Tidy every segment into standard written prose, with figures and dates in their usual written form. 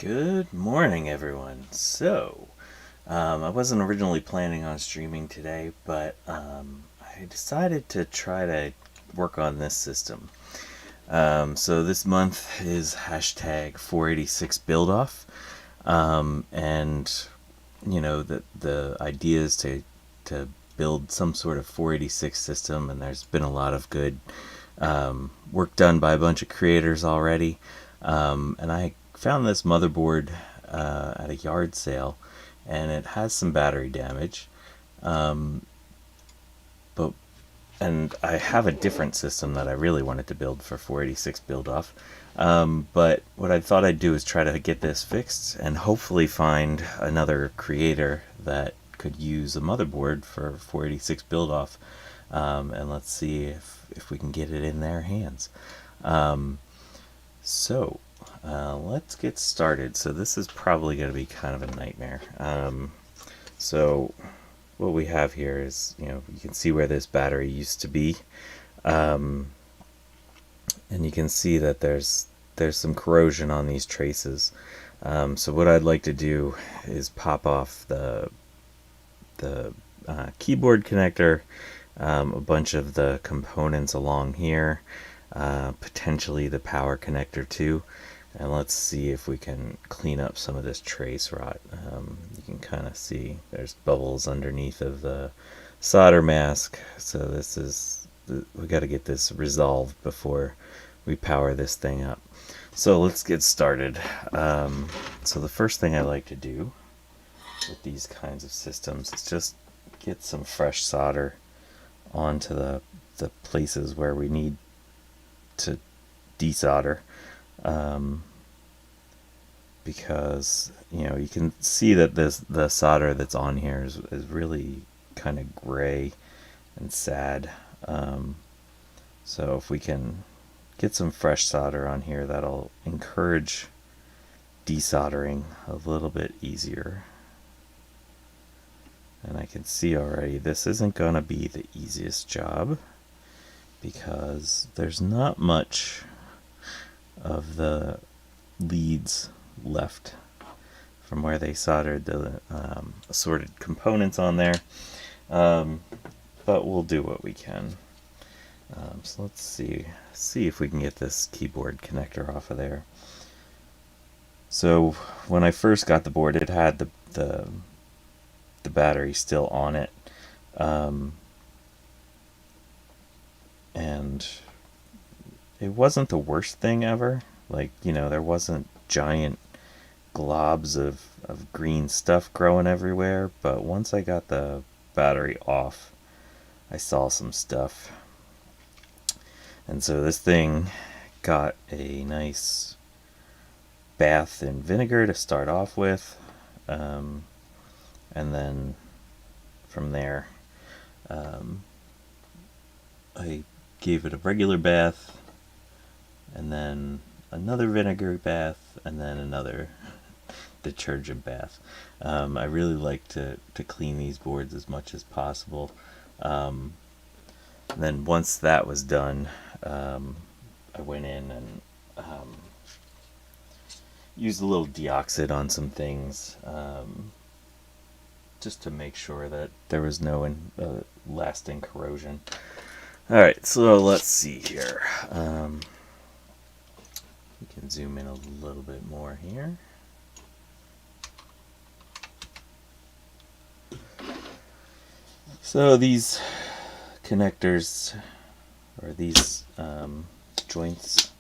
Good morning, everyone. I wasn't originally planning on streaming today, but I decided to try to work on this system. So this month is hashtag 486 build off, and the idea is to build some sort of 486 system, and there's been a lot of good work done by a bunch of creators already, and I found this motherboard at a yard sale, and it has some battery damage. But and I have a different system that I really wanted to build for 486 build off. But what I thought I'd do is try to get this fixed and hopefully find another creator that could use a motherboard for 486 build off. And let's see if we can get it in their hands. Let's get started. So this is probably going to be kind of a nightmare. So what we have here is, you can see where this battery used to be. And you can see that there's some corrosion on these traces. So what I'd like to do is pop off the keyboard connector, a bunch of the components along here, potentially the power connector too, and let's see if we can clean up some of this trace rot. You can kind of see there's bubbles underneath of the solder mask, so we got to get this resolved before we power this thing up. So let's get started. So the first thing I like to do with these kinds of systems is just get some fresh solder onto the places where we need to desolder, because you can see that the solder that's on here is really kind of gray and sad. So if we can get some fresh solder on here, that'll encourage desoldering a little bit easier. And I can see already this isn't gonna be the easiest job, because there's not much of the leads left from where they soldered the assorted components on there, but we'll do what we can. So let's see if we can get this keyboard connector off of there. So when I first got the board, it had the battery still on it, and it wasn't the worst thing ever. Like, there wasn't giant globs of green stuff growing everywhere, but once I got the battery off, I saw some stuff. And so this thing got a nice bath in vinegar to start off with, and then from there I gave it a regular bath, and then another vinegar bath, and then another detergent bath. I really like to clean these boards as much as possible. And then once that was done, I went in and used a little deoxit on some things, just to make sure that there was no lasting corrosion. Alright, so let's see here. We can zoom in a little bit more here. So these connectors, or these joints,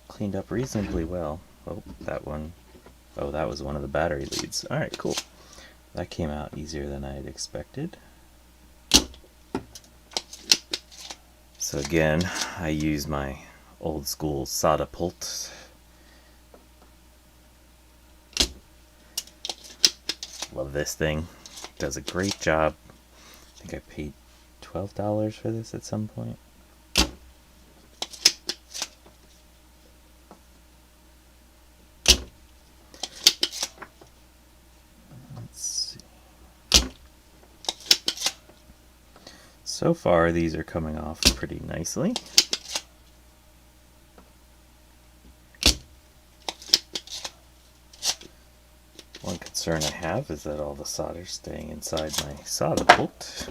cleaned up reasonably well. Oh, that was one of the battery leads. Alright, cool. That came out easier than I had expected. So again, I use my old school solder pult. Love this thing. Does a great job. I think I paid $12 for this at some point. So far, these are coming off pretty nicely. concern I have is that all the solder's staying inside my solder bolt.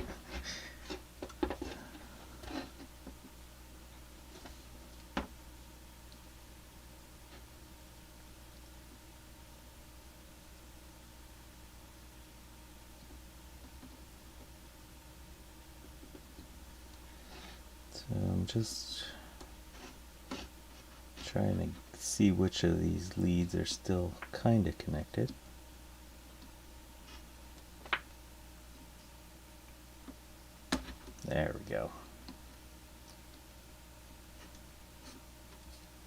So I'm just trying to see which of these leads are still kind of connected. There we go.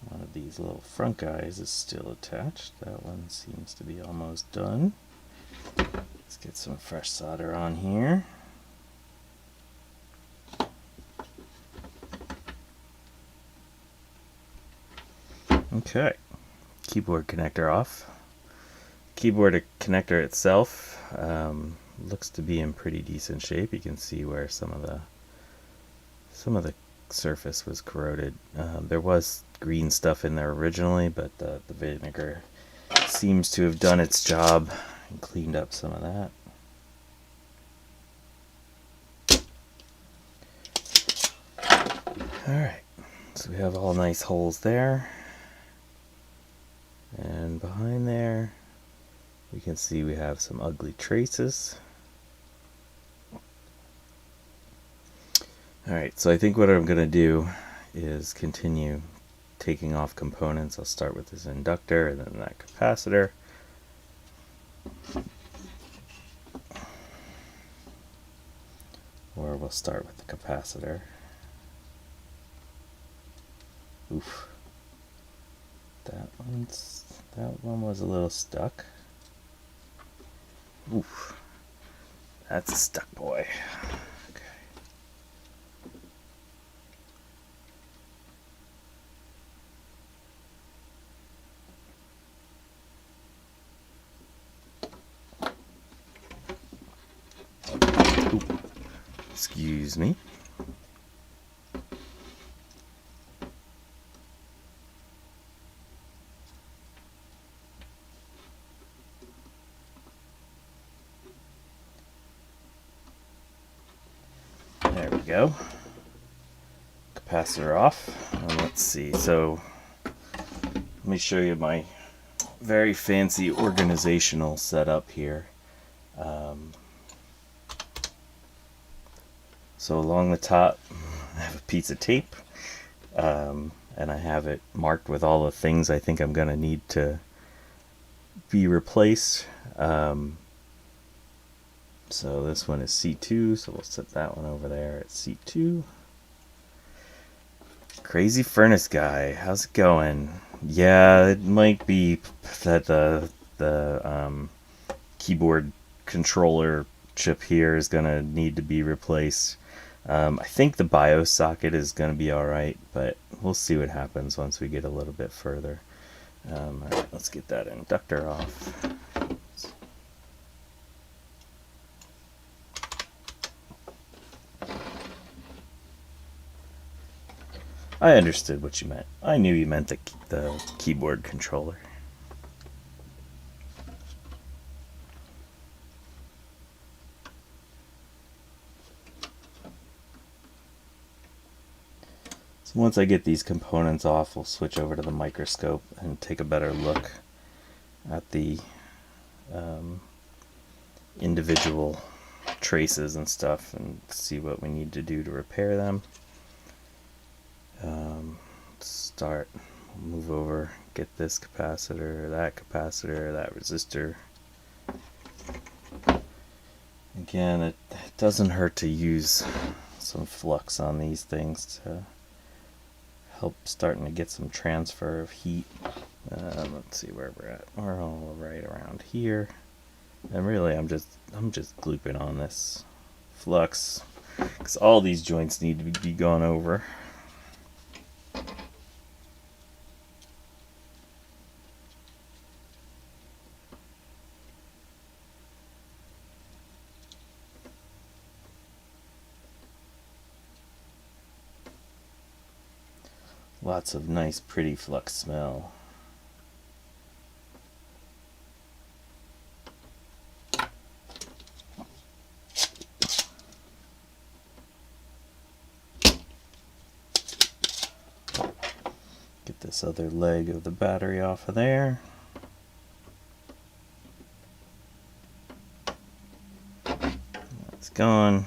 One of these little front guys is still attached. That one seems to be almost done. Let's get some fresh solder on here. Okay, keyboard connector off. Keyboard connector itself looks to be in pretty decent shape. You can see where some of the surface was corroded. There was green stuff in there originally, but the vinegar seems to have done its job and cleaned up some of that. Alright, so we have all nice holes there. And behind there, we can see we have some ugly traces. Alright, so I think what I'm going to do is continue taking off components. I'll start with this inductor and then that capacitor. Or we'll start with the capacitor. Oof. That one was a little stuck. Oof. That's a stuck boy. Okay. Ooh. Excuse me. There we go. Capacitor off. And let's see. So let me show you my very fancy organizational setup here. So along the top, I have a piece of tape, and I have it marked with all the things I think I'm going to need to be replaced. So this one is C2, so we'll set that one over there at C2. Crazy furnace guy, how's it going? Yeah, it might be that the keyboard controller chip here is going to need to be replaced. I think the BIOS socket is going to be alright, but we'll see what happens once we get a little bit further. Alright, let's get that inductor off. I understood what you meant. I knew you meant the keyboard controller. So once I get these components off, we'll switch over to the microscope and take a better look at the individual traces and stuff and see what we need to do to repair them. Start, move over, get this capacitor, that resistor. Again, it doesn't hurt to use some flux on these things to help starting to get some transfer of heat. Let's see where we're at. We're all right around here. And really, I'm just glooping on this flux because all these joints need to be gone over. Lots of nice, pretty flux smell. this other leg of the battery off of there. It's gone.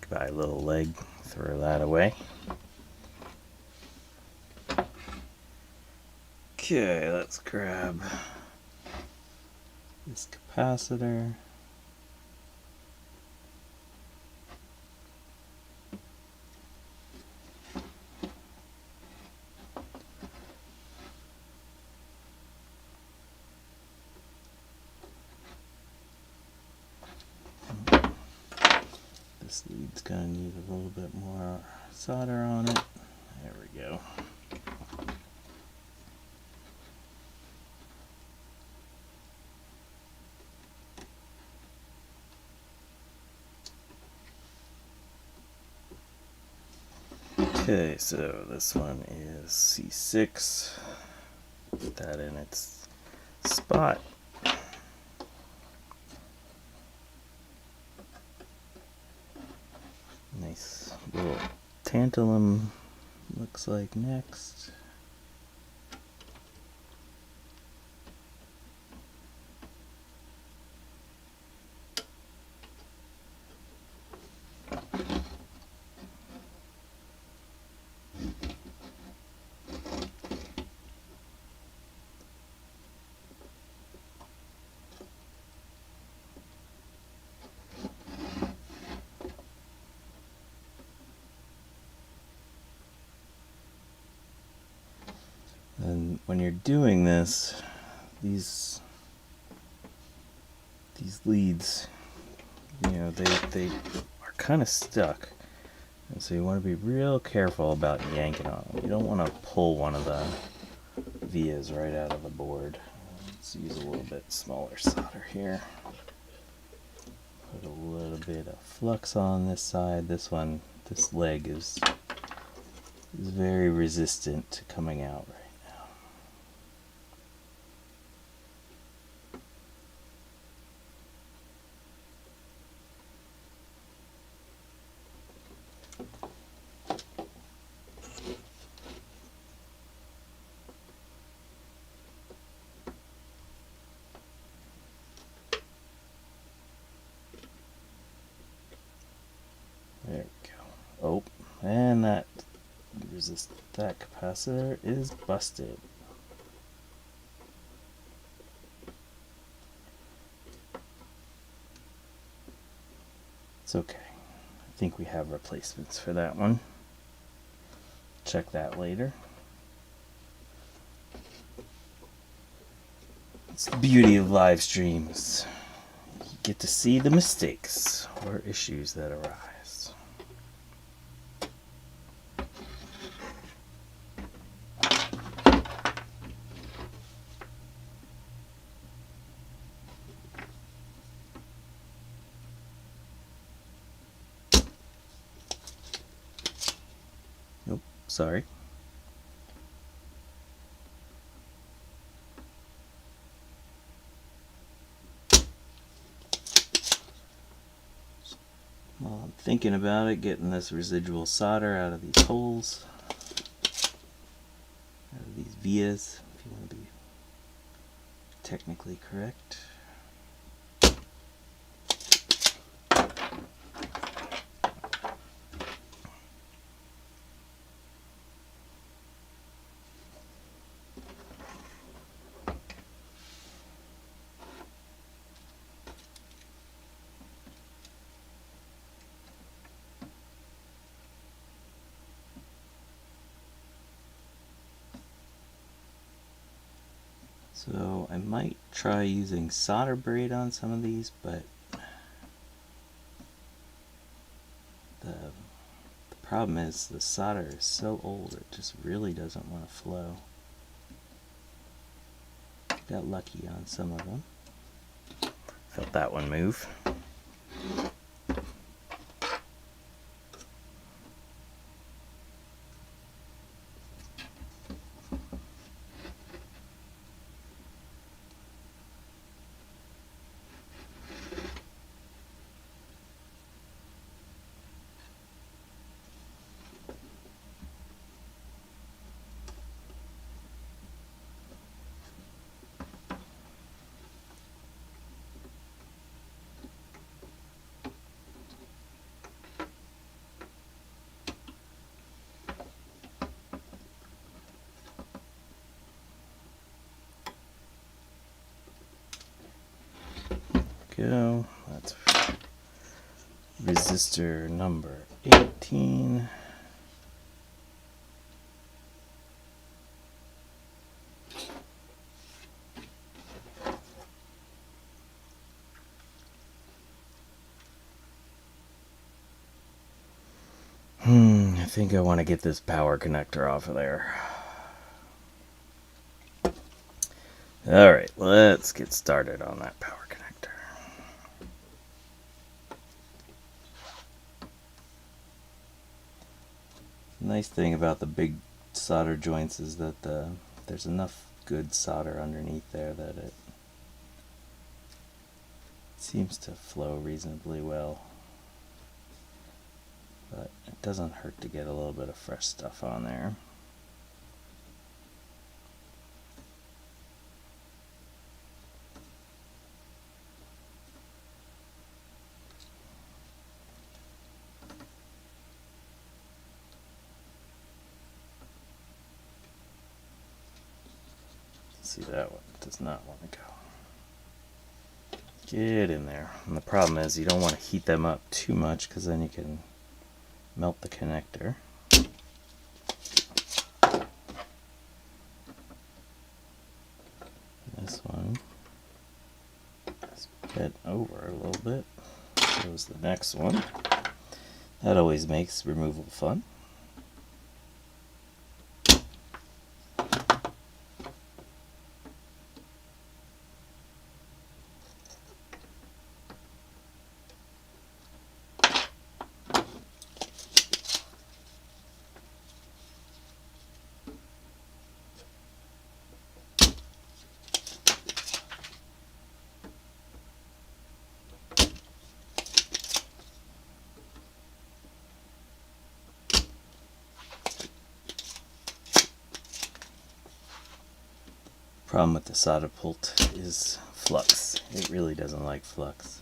Goodbye, little leg. Throw that away. Okay, let's grab this capacitor. This lead's gonna need a little bit more solder on it. There we go. Okay, so this one is C6. Put that in its spot. Nice little tantalum looks like next. And when you're doing this, these leads, you know, they are kind of stuck, and so you want to be real careful about yanking on them. You don't want to pull one of the vias right out of the board. Let's use a little bit smaller solder here. Put a little bit of flux on this side. This leg is very resistant to coming out right now. There we go. Oh, and that capacitor is busted. It's okay. I think we have replacements for that one. Check that later. It's the beauty of live streams. You get to see the mistakes or issues that arise. Nope, sorry. While I'm thinking about it, getting this residual solder out of these holes, out of these vias, if you want to be technically correct. So I might try using solder braid on some of these, but the problem is the solder is so old it just really doesn't want to flow. Got lucky on some of them. Felt that one move. go. That's resistor number 18. I think I want to get this power connector off of there. Alright, let's get started on that power connector. The nice thing about the big solder joints is that there's enough good solder underneath there that it seems to flow reasonably well. But it doesn't hurt to get a little bit of fresh stuff on there. See, that one does not want to go. Get in there. And the problem is you don't want to heat them up too much because then you can melt the connector. This one is bent over a little bit. Goes the next one. That always makes removal fun. Problem with the solder pult is flux. It really doesn't like flux.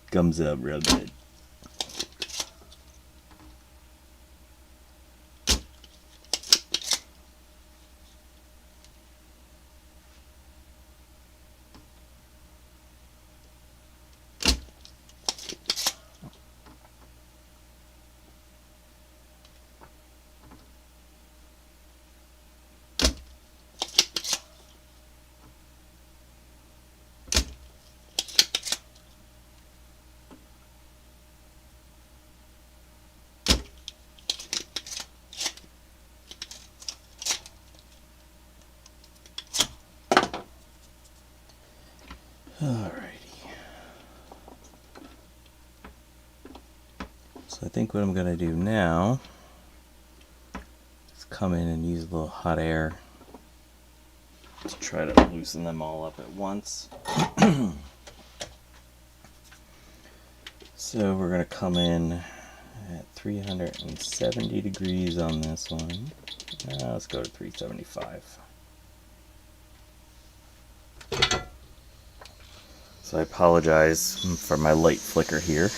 Gums up real good. Alrighty. So I think what I'm going to do now is come in and use a little hot air to try to loosen them all up at once. So we're going to come in at 370 degrees on this one. Let's go to 375. So I apologize for my light flicker here.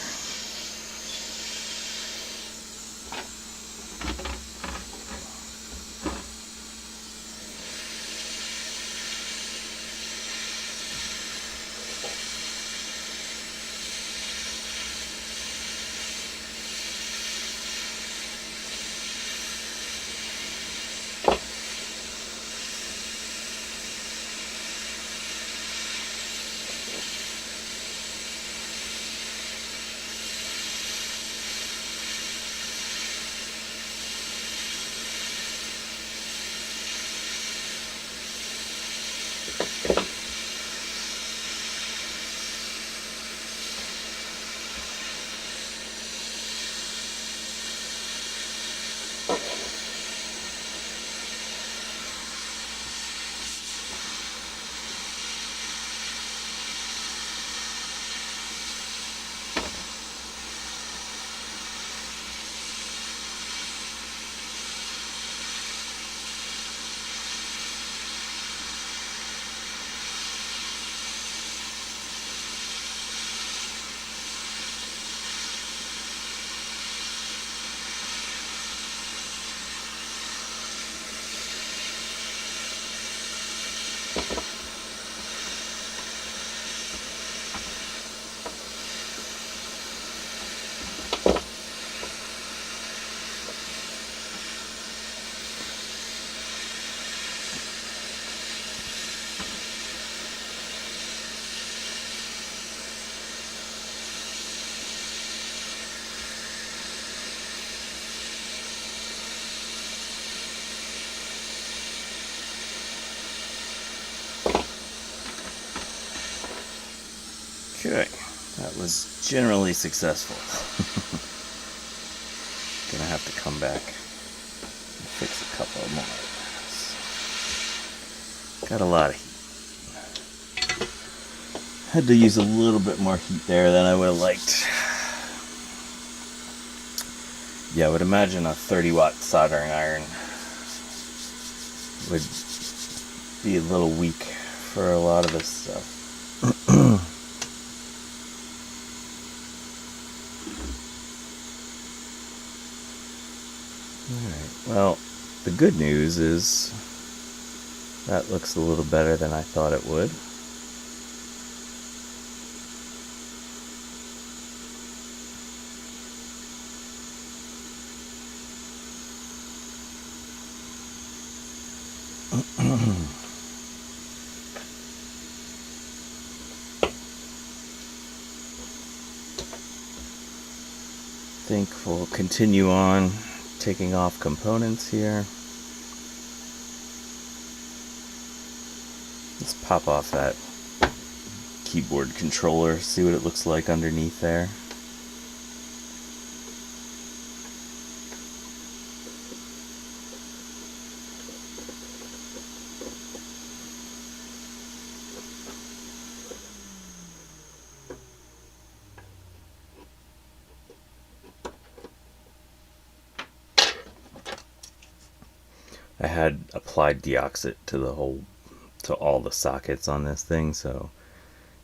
Okay, that was generally successful. Gonna have to come back and fix a couple more. Got a lot of heat. Had to use a little bit more heat there than I would have liked. Yeah, I would imagine a 30-watt soldering iron would be a little weak for a lot of this stuff. Alright, well, the good news is that looks a little better than I thought it would. I think we'll continue on taking off components here. Let's pop off that keyboard controller, see what it looks like underneath there. I had applied deoxit to all the sockets on this thing, so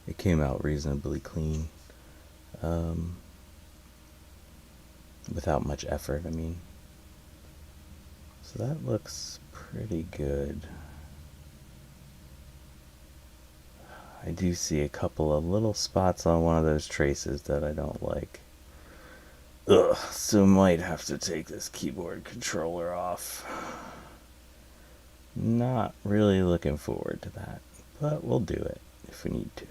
it came out reasonably clean, without much effort, I mean. So that looks pretty good. I do see a couple of little spots on one of those traces that I don't like. Ugh, so might have to take this keyboard controller off. Not really looking forward to that, but we'll do it if we need to.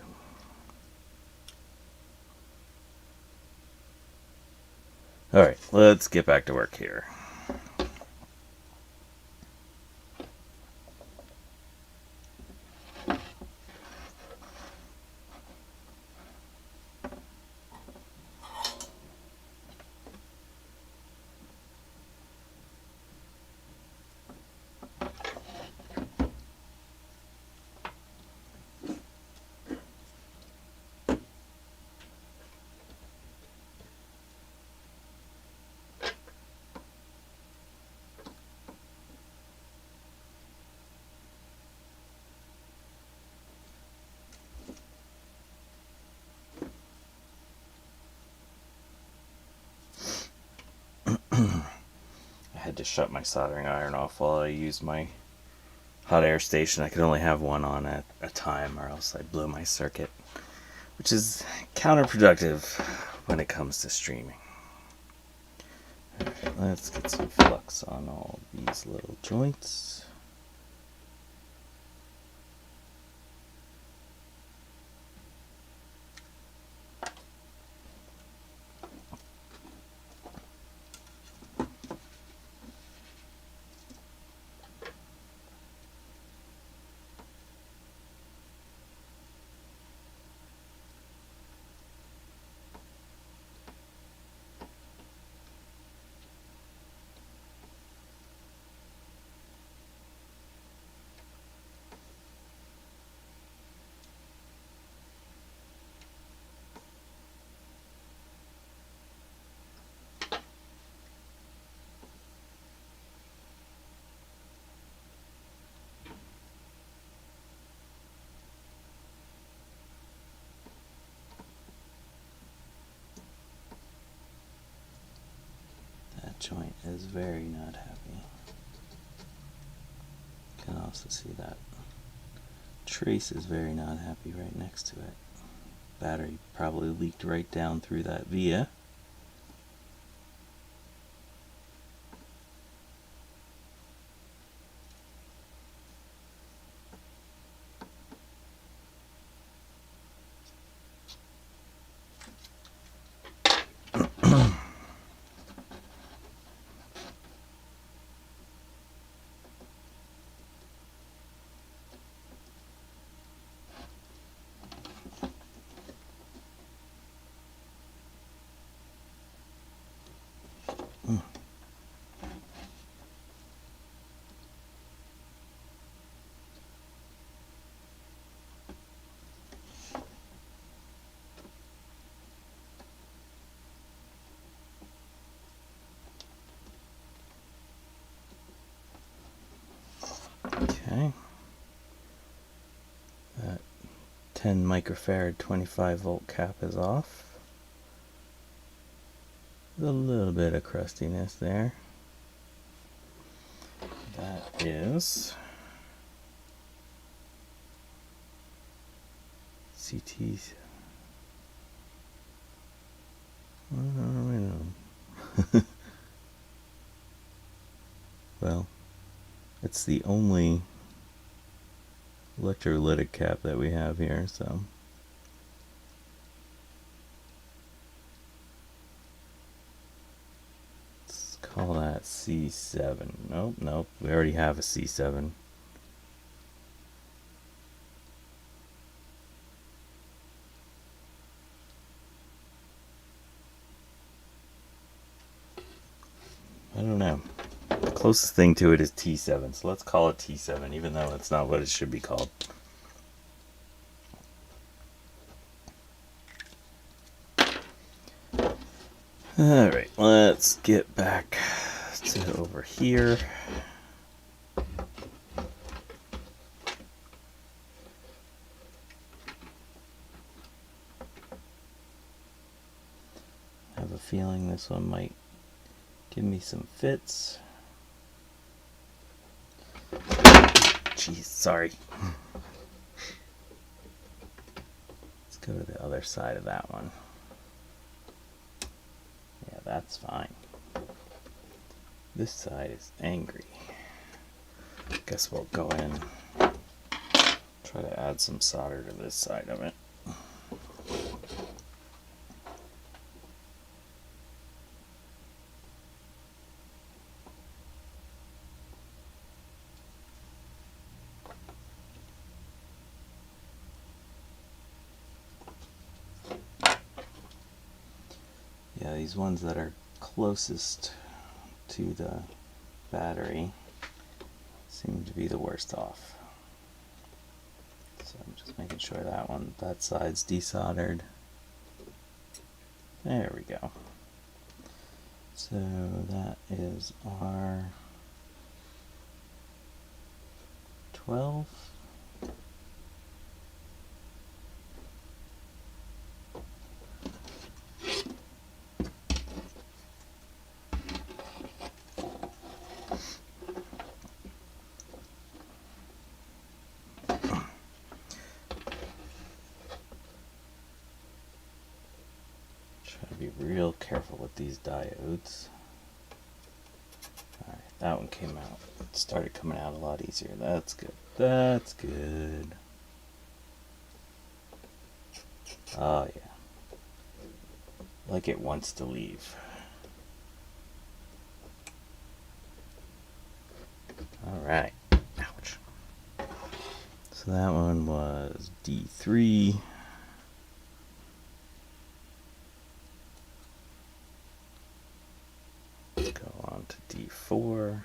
Alright, let's get back to work here. I had to shut my soldering iron off while I used my hot air station. I could only have one on at a time, or else I'd blow my circuit, which is counterproductive when it comes to streaming. Alright, let's get some flux on all these little joints. That joint is very not happy. You can also see that trace is very not happy right next to it. Battery probably leaked right down through that via. 10 microfarad 25 volt cap is off. There's a little bit of crustiness there. That is CT. Well, it's the only electrolytic cap that we have here, so let's call that C7. Nope, we already have a C7. I don't know. The closest thing to it is T7, so let's call it T7, even though it's not what it should be called. Alright, let's get back to over here. I have a feeling this one might give me some fits. Jeez, sorry. Let's go to the other side of that one. Yeah, that's fine. This side is angry. Guess we'll go in, try to add some solder to this side of it. Yeah, these ones that are closest to the battery seem to be the worst off. So I'm just making sure that side's desoldered. There we go. So that is our 12. Be real careful with these diodes. Alright, that one came out. It started coming out a lot easier. That's good. That's good. Oh yeah. Like it wants to leave. Alright. Ouch. So that one was D3. Go on to D4.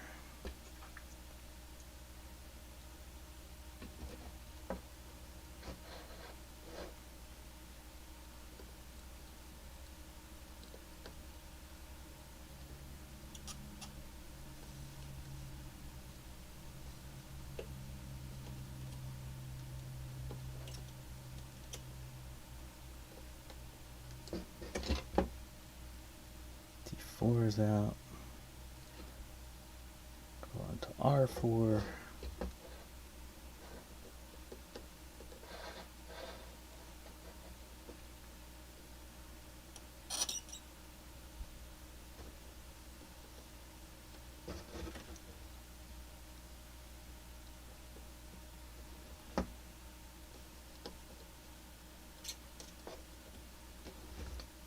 D4 is out. Go on to R4.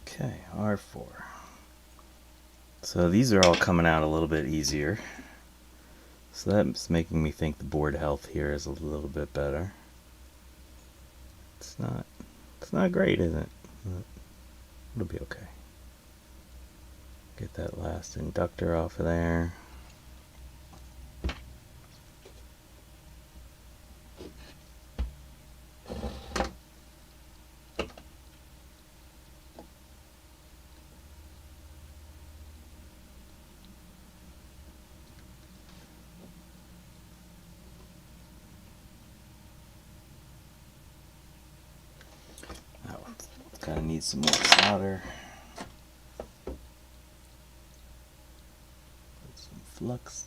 Okay, R4. So these are all coming out a little bit easier. So that's making me think the board health here is a little bit better. It's not great, is it? But it'll be okay. Get that last inductor off of there. Gonna need some more solder. Put some flux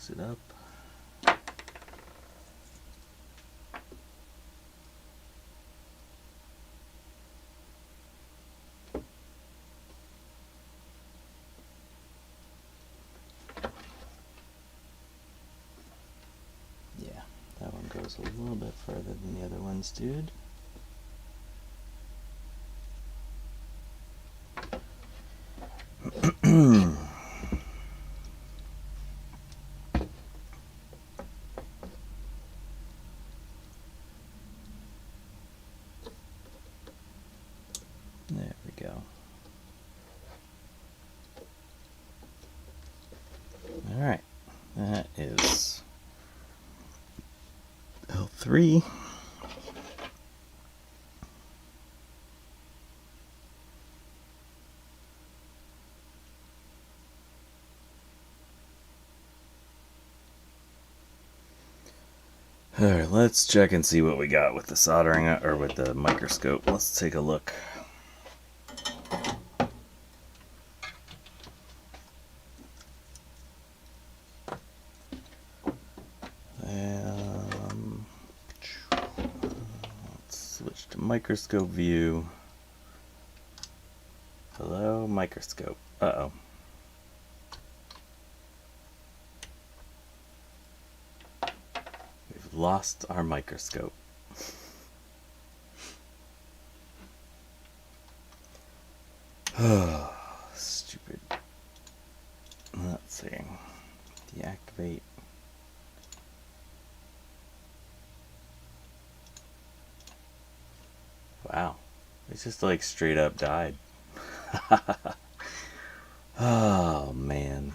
it up. Yeah, that one goes a little bit further than the other ones did. There we go. Alright, that is L3. Alright, let's check and see what we got with the soldering, or with the microscope. Let's take a look. Let's switch to microscope view. Hello, microscope. Uh-oh. We've lost our microscope. Oh, stupid. Let's see. Deactivate. Wow. It just like straight up died. Oh, man.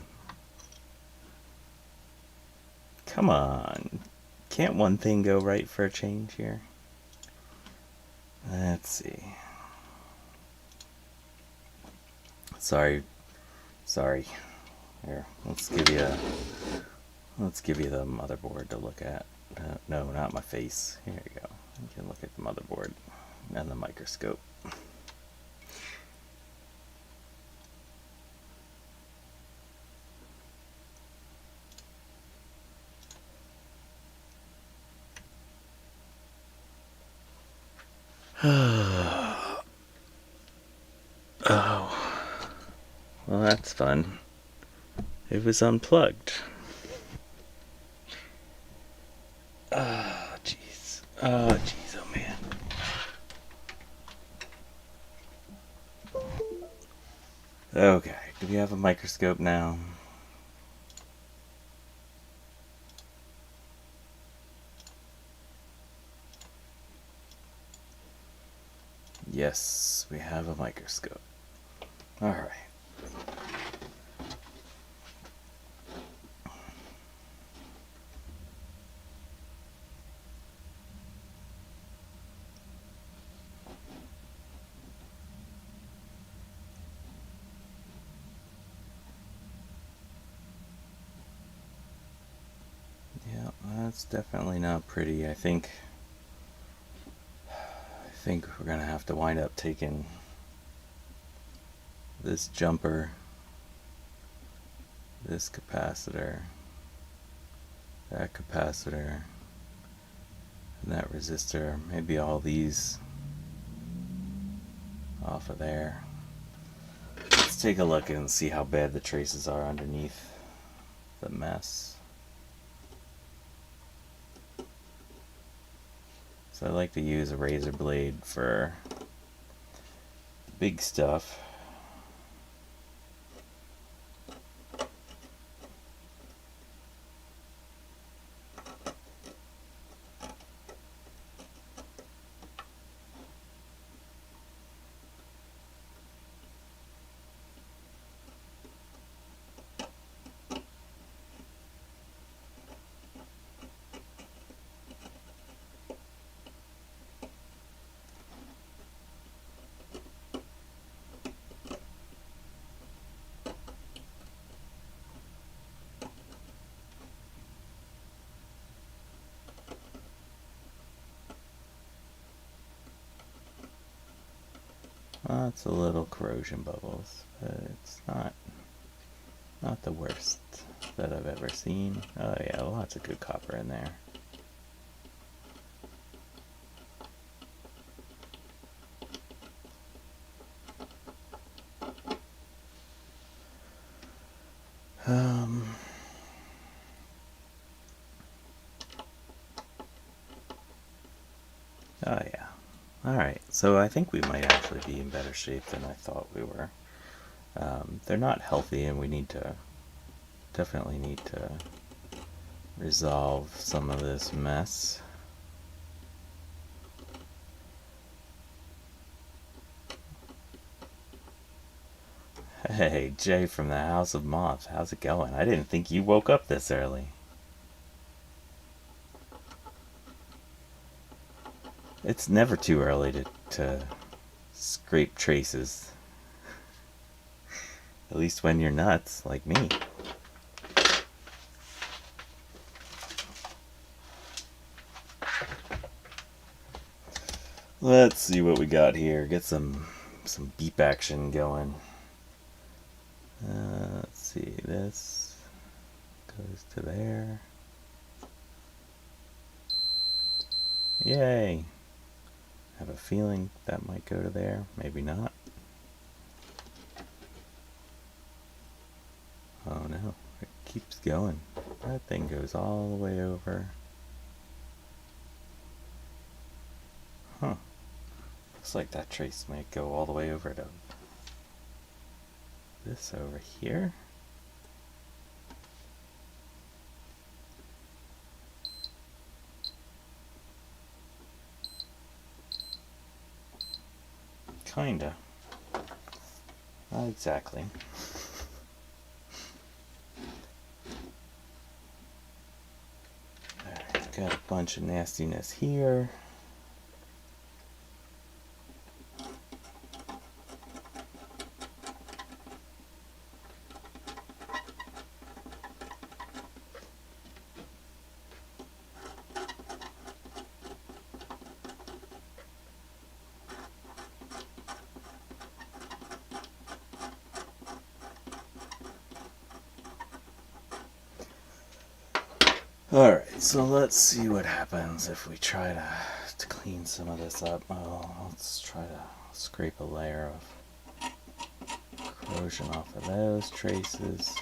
Come on. Can't one thing go right for a change here? Let's see. Sorry. Here, let's give you the motherboard to look at. No, not my face. Here you go. You can look at the motherboard and the microscope. Oh, well, that's fun. It was unplugged. Oh, jeez. Oh, jeez, oh, man. Okay, do we have a microscope now? Yes, we have a microscope. Alright. Yeah, that's definitely not pretty. I think we're gonna have to wind up taking this jumper, this capacitor, that capacitor, and that resistor, maybe all these off of there. Let's take a look and see how bad the traces are underneath the mess. So I like to use a razor blade for big stuff. Well, it's a little corrosion bubbles, but it's not the worst that I've ever seen. Oh yeah, lots of good copper in there. Oh yeah. Alright, so I think we might actually be in better shape than I thought we were. They're not healthy, and we definitely need to resolve some of this mess. Hey, Jay from the House of Moth, how's it going? I didn't think you woke up this early. It's never too early to scrape traces. At least when you're nuts, like me. Let's see what we got here. Get some beep action going. Let's see, this goes to there. Yay! I have a feeling that might go to there, maybe not. Oh no, it keeps going. That thing goes all the way over. Huh. Looks like that trace might go all the way over to this over here. Kinda. Not exactly. Alright, got a bunch of nastiness here. Alright, so let's see what happens if we try to clean some of this up. Oh, let's try to scrape a layer of corrosion off of those traces.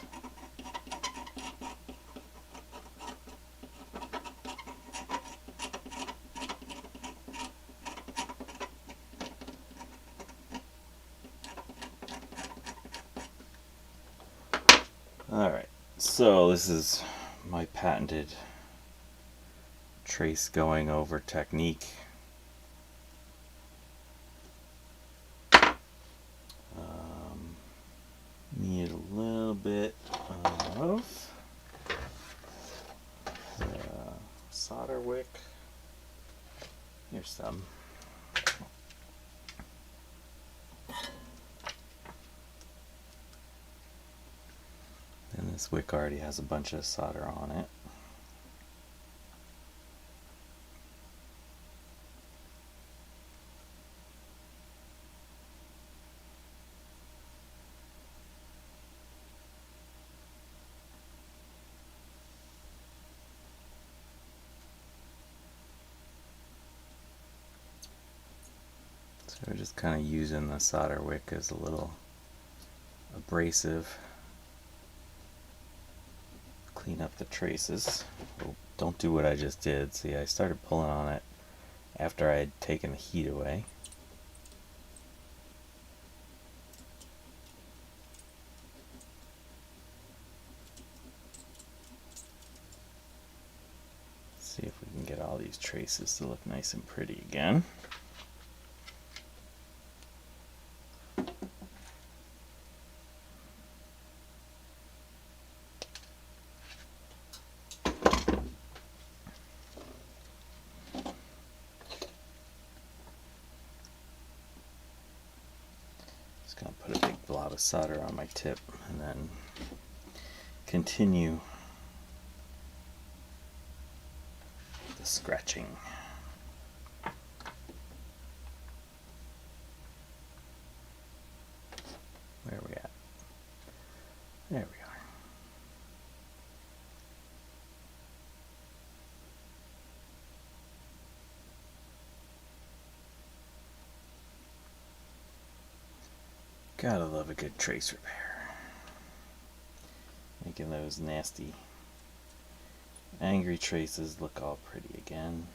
Alright, so this is my patented trace going over technique. Need a little bit of solder wick. Here's some. And this wick already has a bunch of solder on it. So we're just kind of using the solder wick as a little abrasive. Clean up the traces. Oh, don't do what I just did. See, I started pulling on it after I had taken the heat away. See if we can get all these traces to look nice and pretty again. Just gonna put a big blob of solder on my tip and then continue the scratching. Gotta love a good trace repair. Making those nasty, angry traces look all pretty again.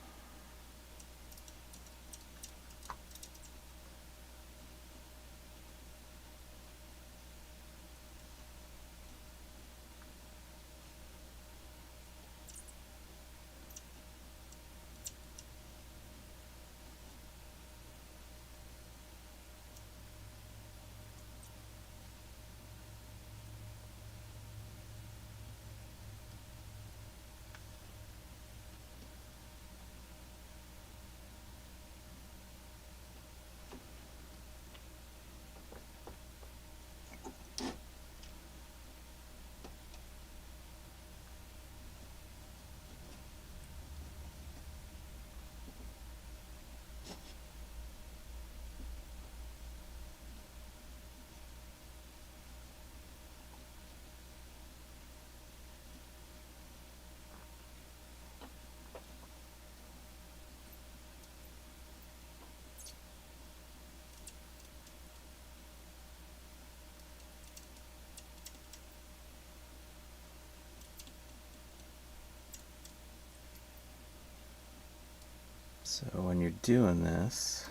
So when you're doing this,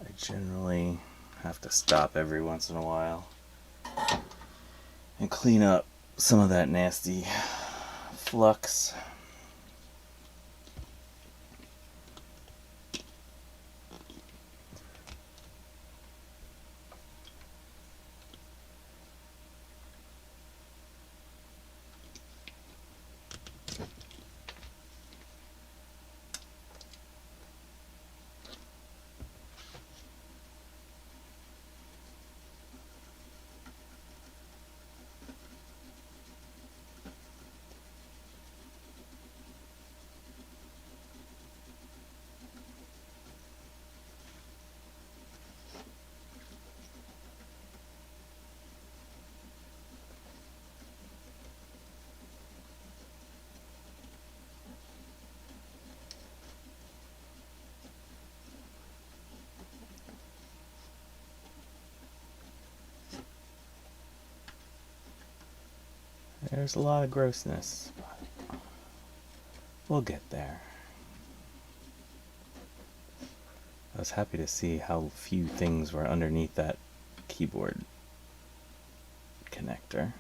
I generally have to stop every once in a while and clean up some of that nasty flux. There's a lot of grossness, but we'll get there. I was happy to see how few things were underneath that keyboard connector.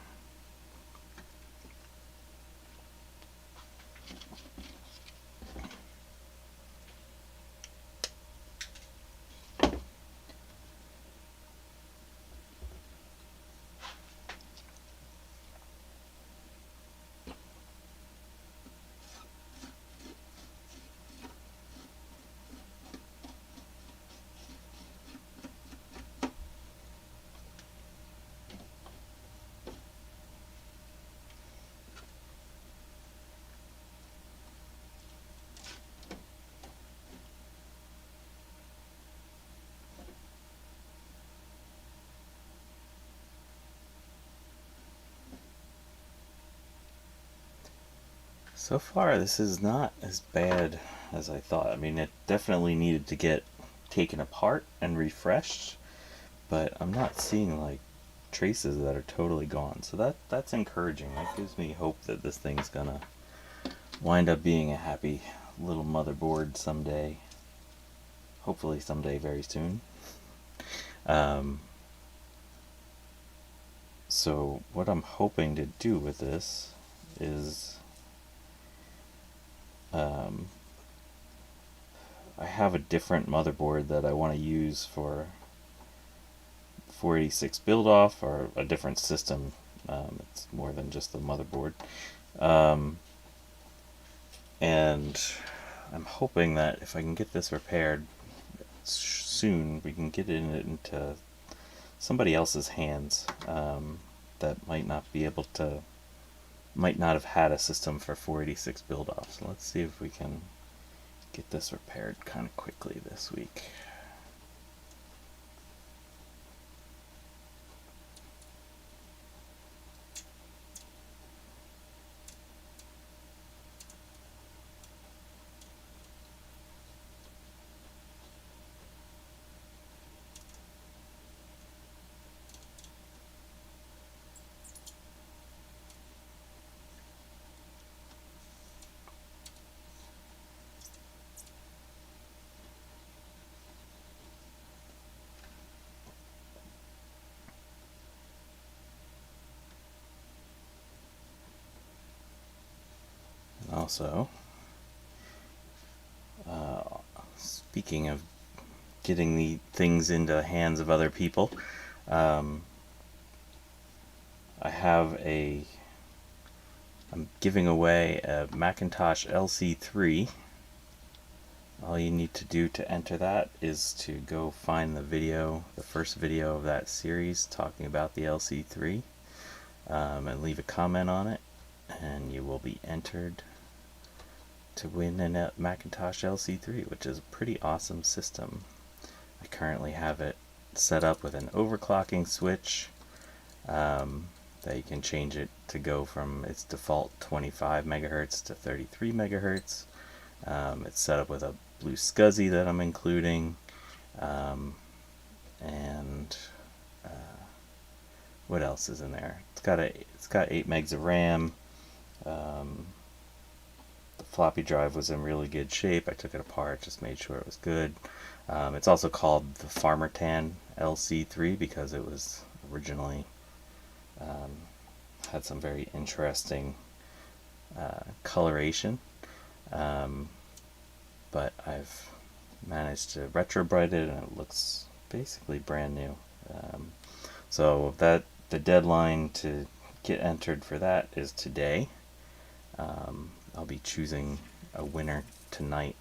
So far, this is not as bad as I thought. I mean, it definitely needed to get taken apart and refreshed, but I'm not seeing like traces that are totally gone. So that's encouraging. That gives me hope that this thing's gonna wind up being a happy little motherboard someday. Hopefully someday very soon. So what I'm hoping to do with this is I have a different motherboard that I want to use for 486 build off, or a different system. It's more than just the motherboard. And I'm hoping that if I can get this repaired soon, we can get it into somebody else's hands that might not have had a system for 486 build off. So let's see if we can get this repaired kind of quickly this week. also, speaking of getting the things into the hands of other people, I'm giving away a Macintosh LC3. All you need to do to enter that is to go find the first video of that series talking about the LC3, and leave a comment on it, and you will be entered to win a Macintosh LC3, which is a pretty awesome system. I currently have it set up with an overclocking switch that you can change it to go from its default 25 megahertz to 33 megahertz. It's set up with a blue SCSI that I'm including, and what else is in there? It's got 8 megs of RAM. The floppy drive was in really good shape. I took it apart, just made sure it was good. It's also called the Farmertan LC3 because it was originally had some very interesting coloration, but I've managed to retrobrite it and it looks basically brand new. So the deadline to get entered for that is today. I'll be choosing a winner tonight.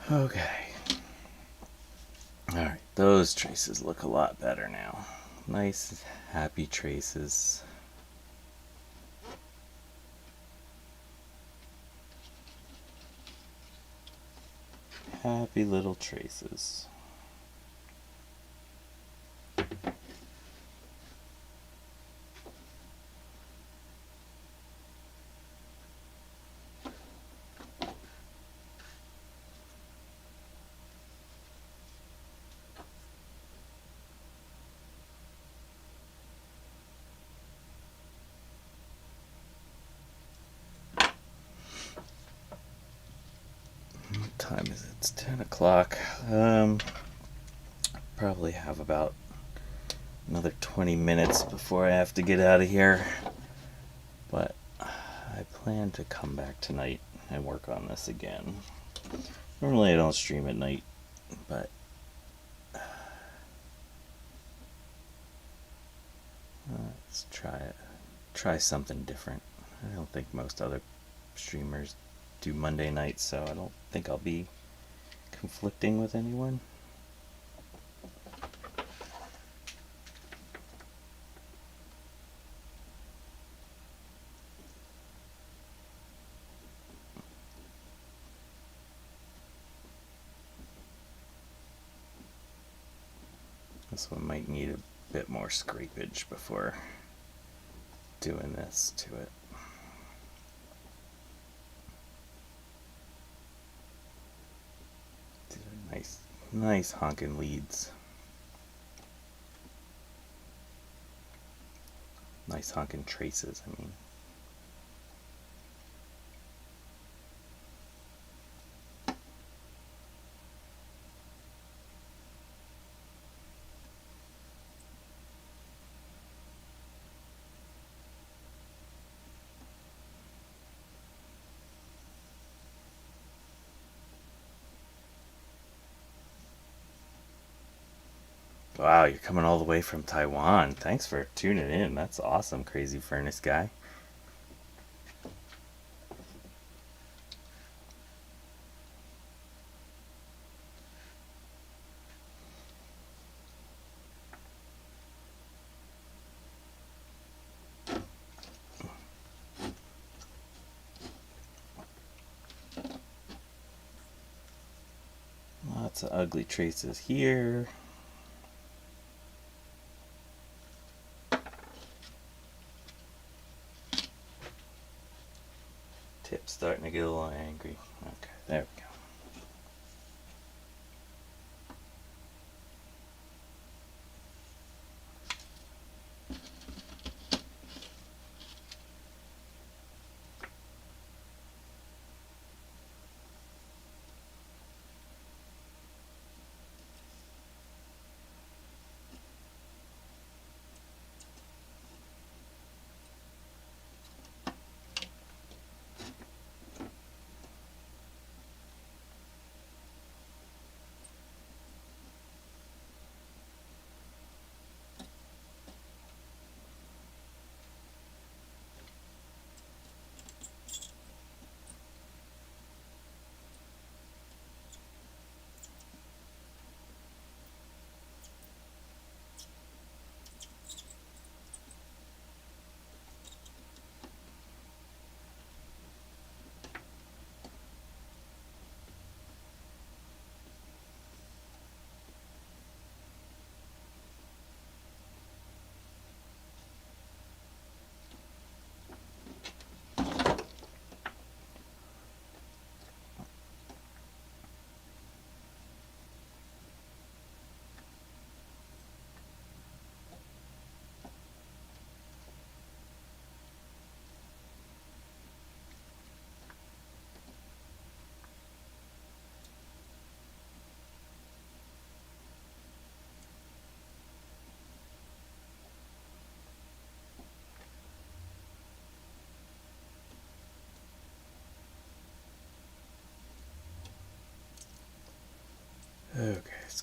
Okay. Alright, those traces look a lot better now. Nice, happy traces. Happy little traces. What time is it? It's 10 o'clock. Probably have about another 20 minutes before I have to get out of here, but I plan to come back tonight and work on this again. Normally I don't stream at night, but let's try something different. I don't think most other streamers do Monday nights, so I don't think I'll be conflicting with anyone. This one might need a bit more scrapage before doing this to it. These are nice honking leads. Nice honking traces, I mean. Wow, you're coming all the way from Taiwan. Thanks for tuning in. That's awesome, Crazy Furnace Guy. Lots of ugly traces here. Tip's starting to get a little angry. Okay, there we go.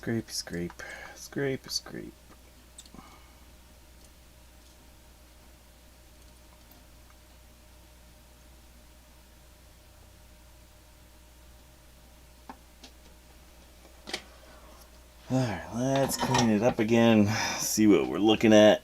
Scrape, scrape, scrape, scrape. Alright, let's clean it up again, see what we're looking at.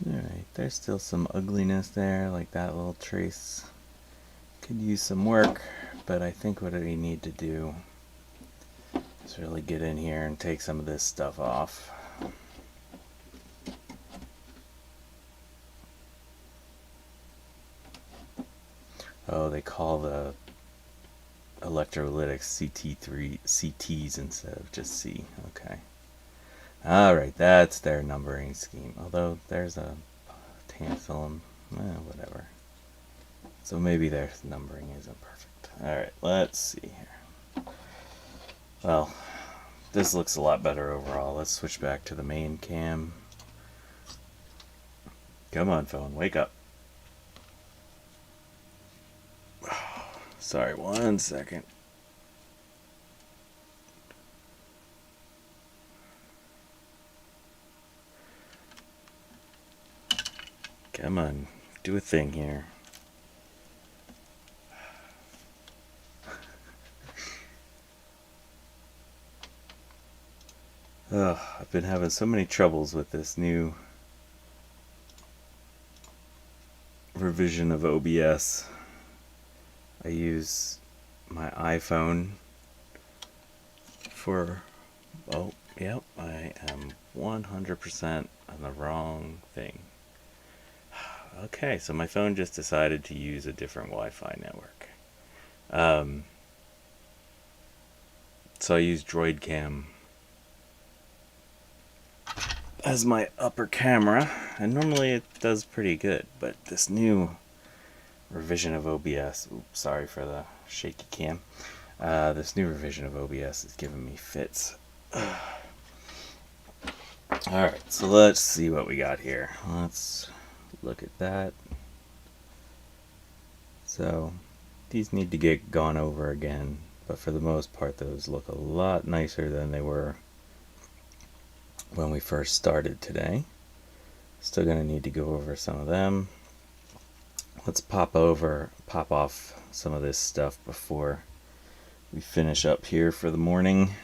Alright, there's still some ugliness there, like that little trace could use some work, but I think what we need to do is really get in here and take some of this stuff off. Oh, they call the electrolytics CT3 CTs instead of just C. Okay. Alright, that's their numbering scheme. Although there's a tantalum, whatever. So maybe their numbering isn't perfect. Alright, let's see here. Well, this looks a lot better overall. Let's switch back to the main cam. Come on, phone, wake up. Sorry, 1 second. Come on, do a thing here. Oh, I've been having so many troubles with this new revision of OBS. I use my iPhone for, oh, yep, I am 100% on the wrong thing. Okay, so my phone just decided to use a different Wi-Fi network. So I use DroidCam as my upper camera, and normally it does pretty good, but this new revision of OBS, oops, sorry for the shaky cam, this new revision of OBS is giving me fits. Alright, so let's see what we got here. Let's look at that. So these need to get gone over again, but for the most part those look a lot nicer than they were when we first started today. Still gonna need to go over some of them. Let's pop off some of this stuff before we finish up here for the morning.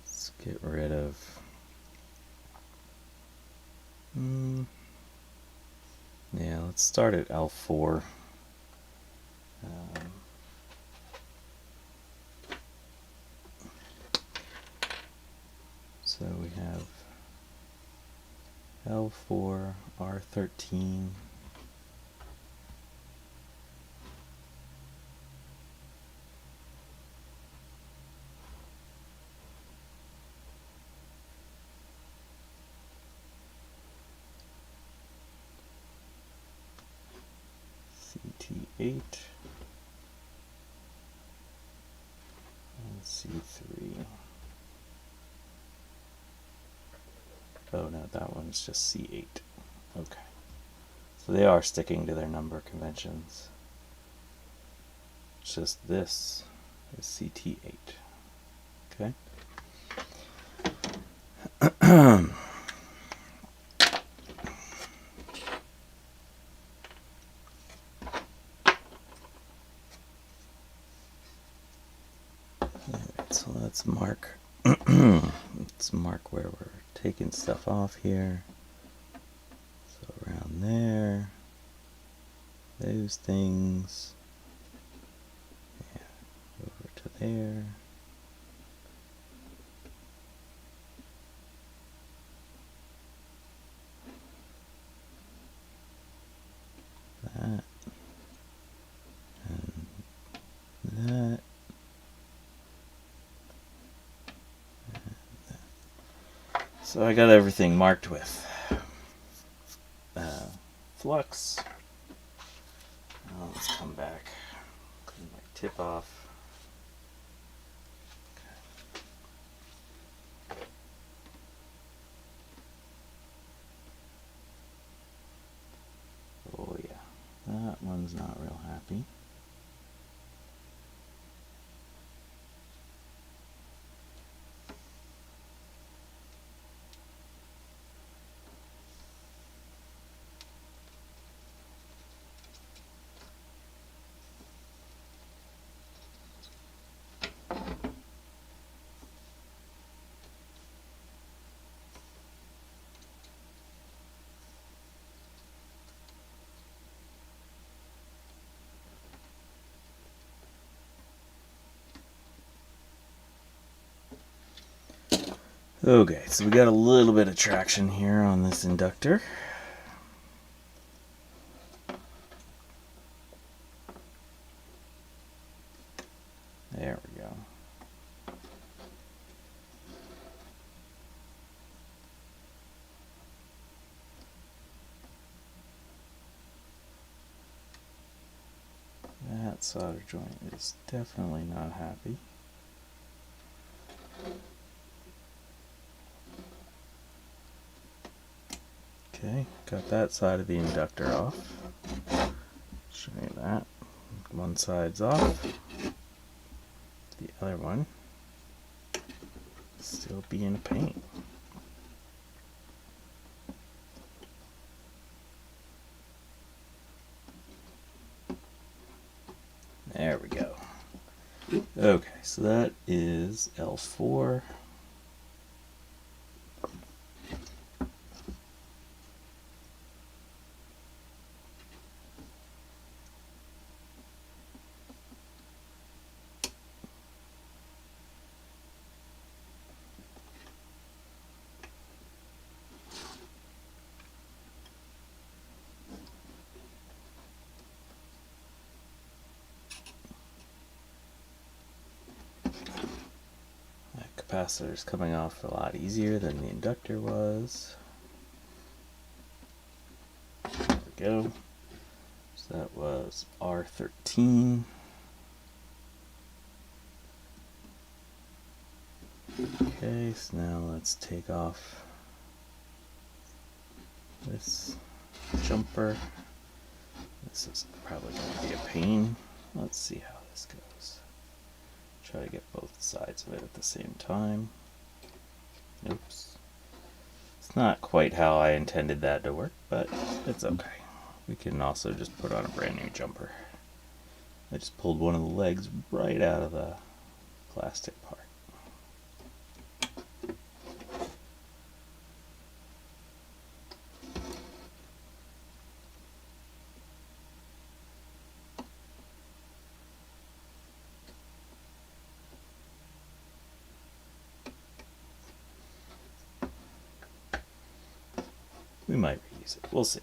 Let's get rid of yeah, let's start at L4. So we have L4, R13, CT8, and C3. Oh no, that one's just C8. Okay. So they are sticking to their number conventions. It's just this is CT8. Okay. Alright, so let's mark let's mark where we're taking stuff off here. those things. Yeah, over to there. That. And that. So I got everything marked with flux. Now let's come back, clean my tip off. Oh yeah, that one's not real happy. Okay, so we got a little bit of traction here on this inductor. There we go. That solder joint is definitely not happy. Okay, got that side of the inductor off. Show you that. One side's off. The other one still being a pain. There we go. Okay, so that is L4. Capacitor is coming off a lot easier than the inductor was. There we go. So that was R13. Okay, so now let's take off this jumper. This is probably going to be a pain. Let's see how this goes. Try to get both sides of it at the same time. Oops. It's not quite how I intended that to work, but it's okay. We can also just put on a brand new jumper. I just pulled one of the legs right out of the plastic part. We might reuse it. We'll see.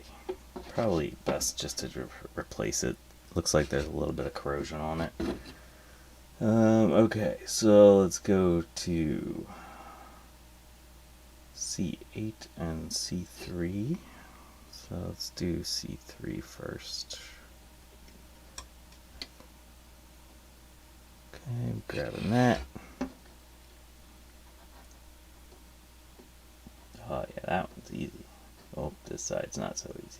Probably best just to replace it. Looks like there's a little bit of corrosion on it. Okay, so let's go to C8 and C3. So let's do C3 first. Okay, grabbing that. Oh yeah, that one's easy. Oh, this side's not so easy.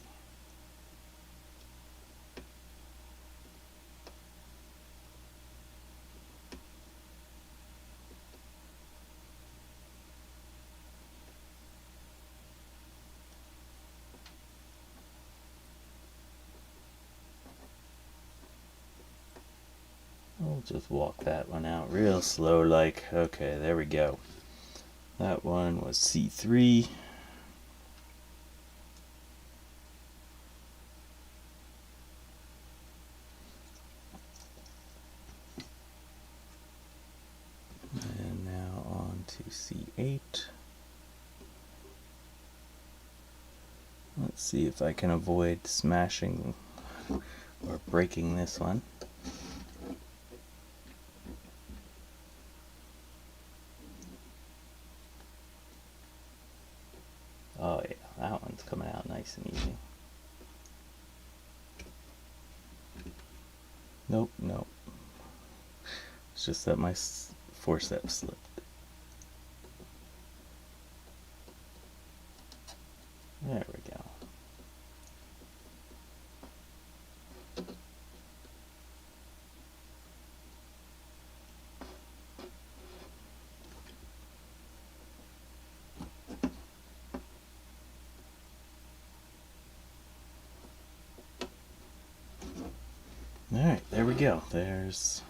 We'll just walk that one out real slow like. Okay, there we go. That one was C3. to C8. Let's see if I can avoid smashing or breaking this one. Oh yeah, that one's coming out nice and easy. Nope, nope. It's just that my forceps slipped. There we go. Alright, there we go. There's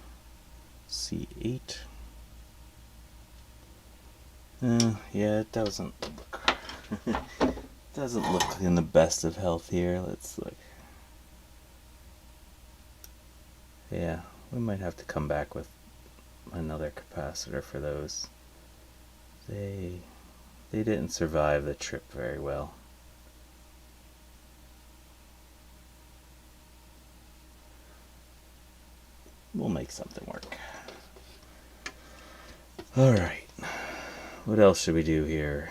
C8. Yeah, it doesn't look in the best of health here. Let's look. Yeah, we might have to come back with another capacitor for those. They didn't survive the trip very well. We'll make something work. Alright, what else should we do here?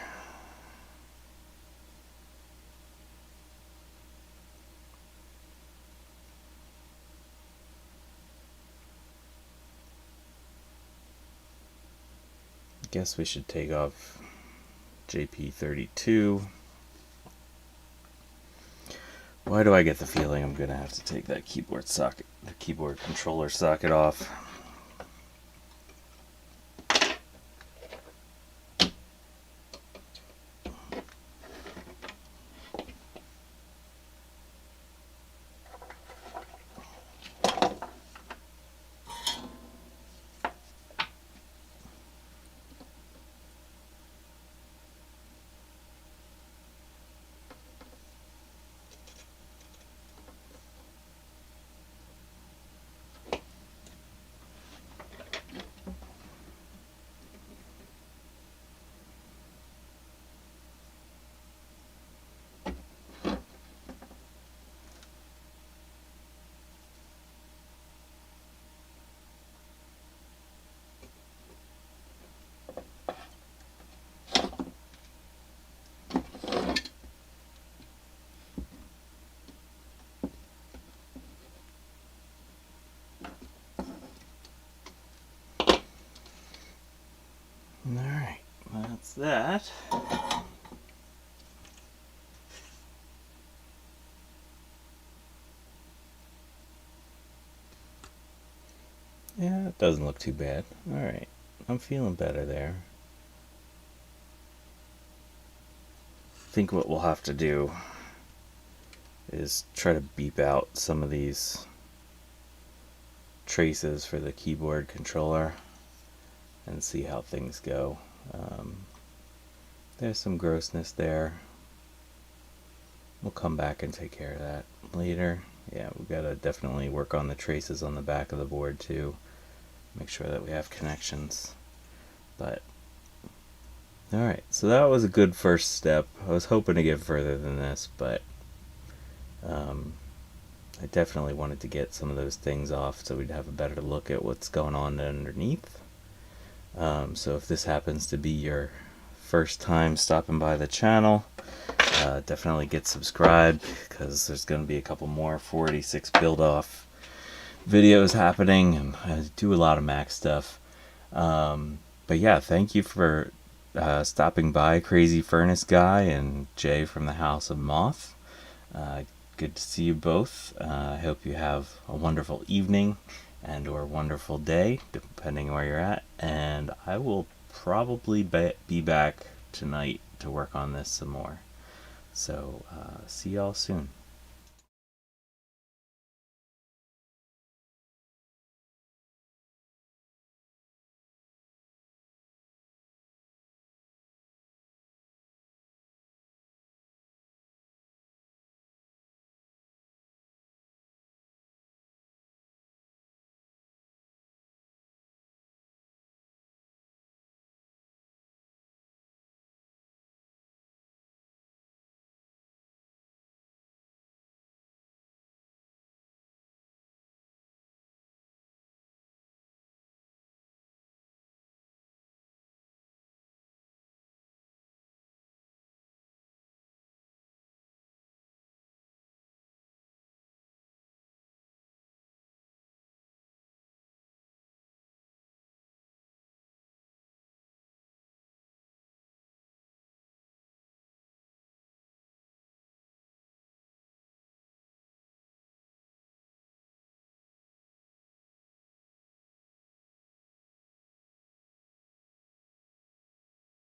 I guess we should take off JP32. Why do I get the feeling I'm gonna have to take that keyboard socket, the keyboard controller socket off? Alright, that's that. Yeah, it doesn't look too bad. Alright, I'm feeling better there. I think what we'll have to do is try to beep out some of these traces for the keyboard controller and see how things go. There's some grossness there. We'll come back and take care of that later. Yeah, we've got to definitely work on the traces on the back of the board too. Make sure that we have connections. But alright, so that was a good first step. I was hoping to get further than this, but I definitely wanted to get some of those things off so we'd have a better look at what's going on underneath. So if this happens to be your first time stopping by the channel, definitely get subscribed, because there's going to be a couple more 486 build off videos happening, and I do a lot of Mac stuff. But yeah, thank you for stopping by, Crazy Furnace Guy and Jay from the House of Moth. Good to see you both. I hope you have a wonderful evening and or wonderful day, depending where you're at, and I will probably be back tonight to work on this some more. So see y'all soon.